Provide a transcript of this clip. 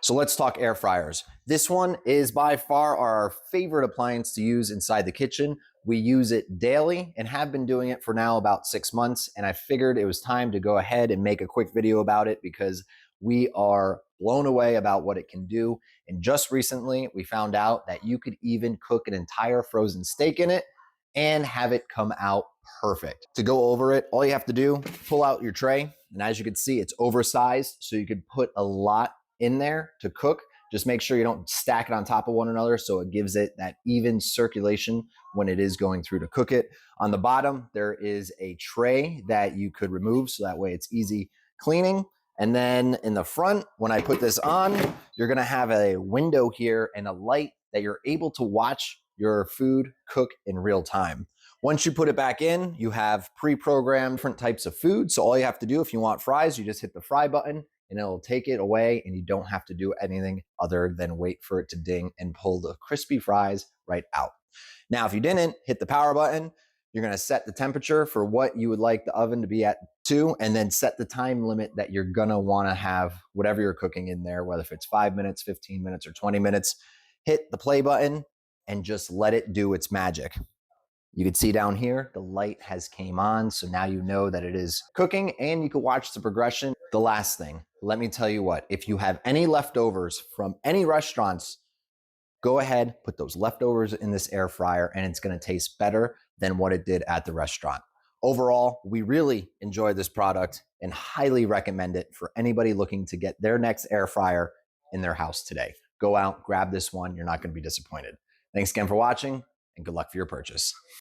So let's talk air fryers. This one is by far our favorite appliance to use inside the kitchen. We use it daily and have been doing it for now about 6 months. And I figured it was time to go ahead and make a quick video about it because we are blown away about what it can do. And just recently, we found out that you could even cook an entire frozen steak in it and have it come out perfect. To go over it, all you have to do, pull out your tray. And as you can see, it's oversized, so you could put a lot in there to cook. Just make sure you don't stack it on top of one another so it gives it that even circulation when it is going through to cook it. On the bottom, there is a tray that you could remove so that way it's easy cleaning. And then in the front, when I put this on, you're gonna have a window here and a light that you're able to watch your food cook in real time. Once you put it back in, you have pre-programmed different types of food. So all you have to do if you want fries, you just hit the fry button and it'll take it away and you don't have to do anything other than wait for it to ding and pull the crispy fries right out. Now, if you didn't hit the power button, you're gonna set the temperature for what you would like the oven to be at to, and then set the time limit that you're gonna wanna have whatever you're cooking in there, whether if it's 5 minutes, 15 minutes, or 20 minutes. Hit the play button and just let it do its magic. You can see down here, the light has came on. So now you know that it is cooking and you can watch the progression. The last thing, let me tell you what, if you have any leftovers from any restaurants, go ahead, put those leftovers in this air fryer and it's gonna taste better than what it did at the restaurant. Overall, we really enjoy this product and highly recommend it for anybody looking to get their next air fryer in their house today. Go out, grab this one. You're not gonna be disappointed. Thanks again for watching and good luck for your purchase.